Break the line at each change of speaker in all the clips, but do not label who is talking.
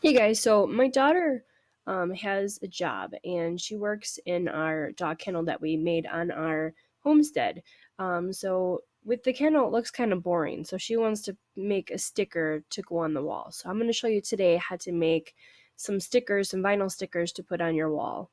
Hey guys, so my daughter has a job and she works in our dog kennel that we made on our homestead. So with the kennel, it looks kind of boring. So she wants to make a sticker to go on the wall. So I'm going to show you today how to make some stickers, some vinyl stickers to put on your wall.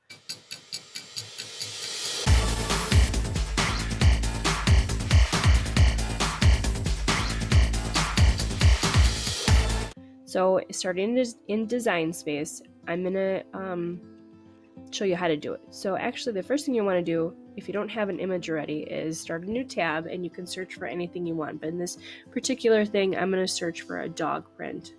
So starting in design space, I'm going to show you how to do it. So actually the first thing you want to do if you don't have an image already is start a new tab and you can search for anything you want. But in this particular thing, I'm going to search for a dog print.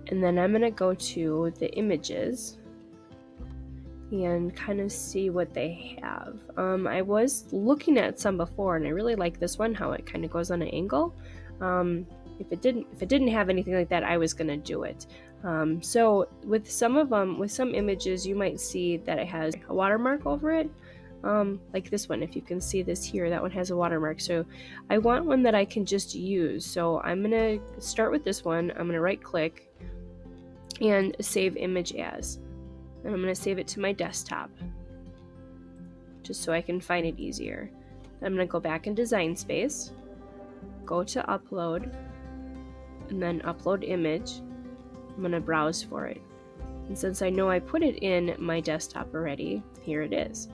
And then I'm going to go to the images and kind of see what they have. I was looking at some before and I really like this one, how it kind of goes on an angle. If it didn't have anything like that, I was gonna do it. So with some of them, with some images, you might see that it has a watermark over it. Like this one, if you can see this here, that one has a watermark. So I want one that I can just use. So I'm gonna start with this one. I'm gonna right click and save image as. And I'm gonna save it to my desktop, just so I can find it easier. I'm gonna go back in design space, go to upload, and then upload image. I'm going to browse for it. And since I know I put it in my desktop already, here it is.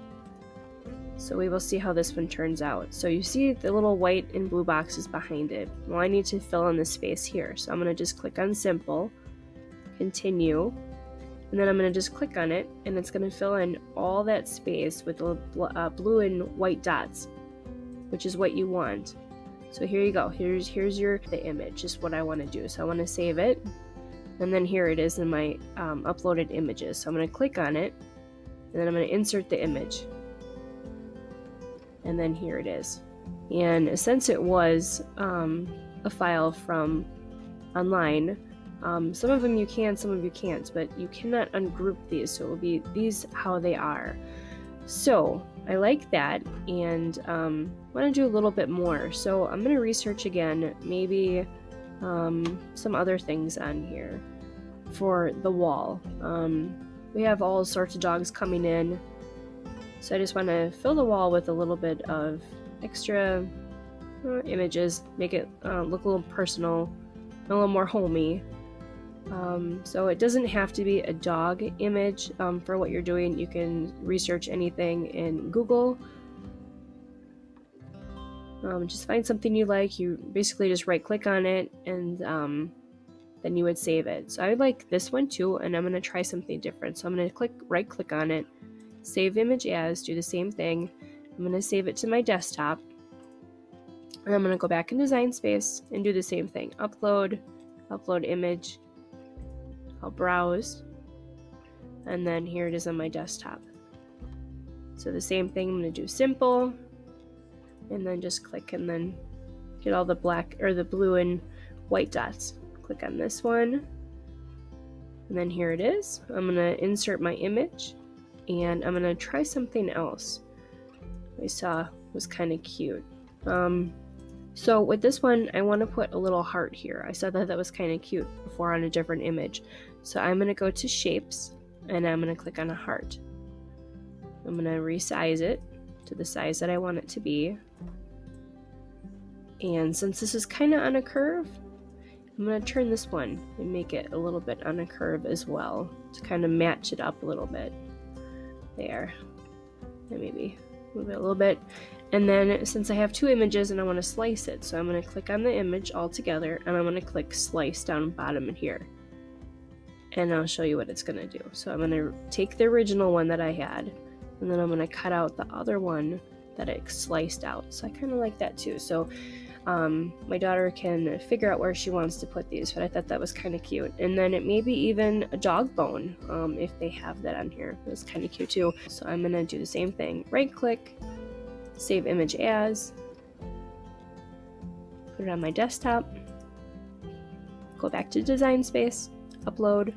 So we will see how this one turns out. So you see the little white and blue boxes behind it. Well, I need to fill in the space here. So I'm going to just click on simple, continue, and then I'm going to just click on it, and it's going to fill in all that space with blue and white dots, which is what you want. So here you go. Here's the image, just what I want to do. So I want to save it, and then here it is in my uploaded images. So I'm going to click on it, and then I'm going to insert the image, and then here it is. And since it was a file from online, some of them you can, some of you can't, but you cannot ungroup these. So it will be these how they are. So I like that, and want to do a little bit more. So I'm going to research again, maybe some other things on here for the wall. We have all sorts of dogs coming in, so I just want to fill the wall with a little bit of extra images, make it look a little personal, a little more homey. So it doesn't have to be a dog image for what you're doing. You can research anything in Google. Just find something you like. You basically just right click on it, and then you would save it. So I like this one too, and I'm going to try something different. So I'm going to right click on it, save image as, do the same thing. I'm going to save it to my desktop, and I'm going to go back in design space and do the same thing. Upload image. I'll browse, and then here it is on my desktop. So the same thing, I'm going to do simple, and then just click and then get all the black or the blue and white dots. Click on this one, and then here it is. I'm going to insert my image, and I'm going to try something else I saw was kind of cute. So with this one, I want to put a little heart here. I saw that was kind of cute before on a different image. So I'm going to go to shapes, and I'm going to click on a heart. I'm going to resize it to the size that I want it to be. And since this is kind of on a curve, I'm going to turn this one and make it a little bit on a curve as well to kind of match it up a little bit. There. And maybe move it a little bit. And then since I have two images and I want to slice it, so I'm going to click on the image all together, and I'm going to click slice down bottom in here. And I'll show you what it's going to do. So I'm going to take the original one that I had, and then I'm going to cut out the other one that it sliced out. So I kind of like that too. So my daughter can figure out where she wants to put these, but I thought that was kind of cute. And then it may be even a dog bone if they have that on here. It was kind of cute too. So I'm going to do the same thing. Right click, save image as, put it on my desktop, go back to design space, upload,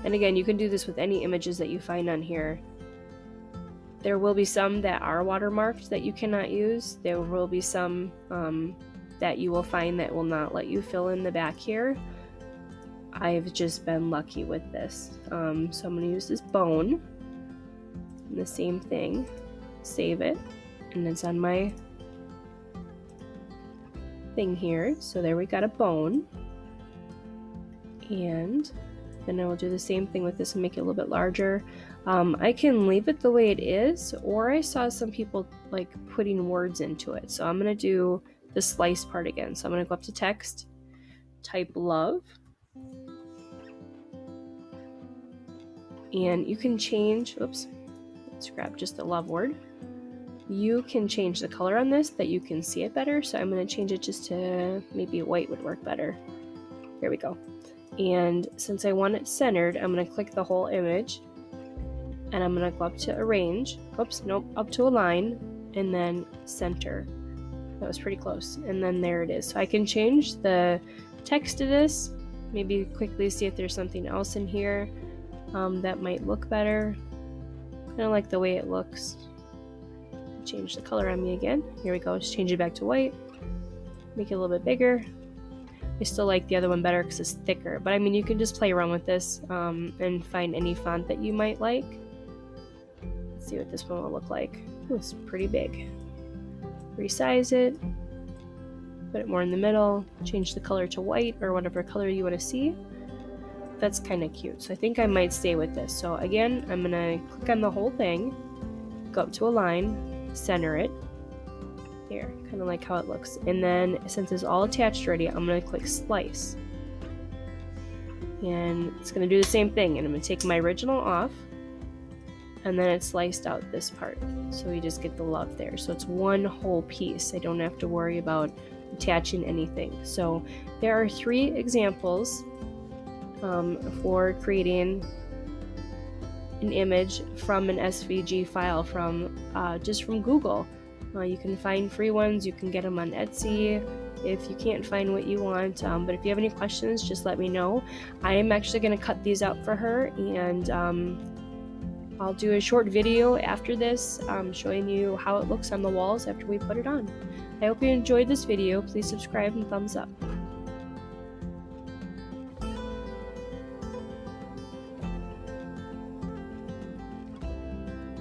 and again, you can do this with any images that you find on here. There will be some that are watermarked that you cannot use. There will be some that you will find that will not let you fill in the back here. I've just been lucky with this. So I'm going to use this bone, and the same thing, save it, and it's on my thing here. So there we got a bone, and then I will do the same thing with this and make it a little bit larger. I can leave it the way it is, or I saw some people like putting words into it. So I'm going to do the slice part again. So I'm going to go up to text, type love, and you can change, oops, let's grab just the love word. You can change the color on this that you can see it better. So I'm going to change it just to maybe white would work better. There we go. And since I want it centered, I'm going to click the whole image, and I'm going to go up to arrange, oops, nope, up to align, and then center. That was pretty close. And then there it is. So I can change the text to this, maybe quickly see if there's something else in here that might look better. Kind of like the way it looks. Change the color on me again. Here we go. Just change it back to white. Make it a little bit bigger. I still like the other one better because it's thicker. But I mean, you can just play around with this and find any font that you might like. Let's see what this one will look like. Oh, it's pretty big. Resize it. Put it more in the middle. Change the color to white or whatever color you want to see. That's kind of cute. So I think I might stay with this. So again, I'm going to click on the whole thing. Go up to align. Center it. There, kind of like how it looks. And then since it's all attached already, I'm going to click slice. And it's going to do the same thing. And I'm going to take my original off. And then it's sliced out this part. So we just get the love there. So it's one whole piece. I don't have to worry about attaching anything. So there are 3 examples for creating an image from an SVG file from just from Google. You can find free ones, you can get them on Etsy if you can't find what you want, but if you have any questions, just let me know. I am actually going to cut these out for her, and I'll do a short video after this showing you how it looks on the walls after we put it on. I hope you enjoyed this video. Please subscribe and thumbs up.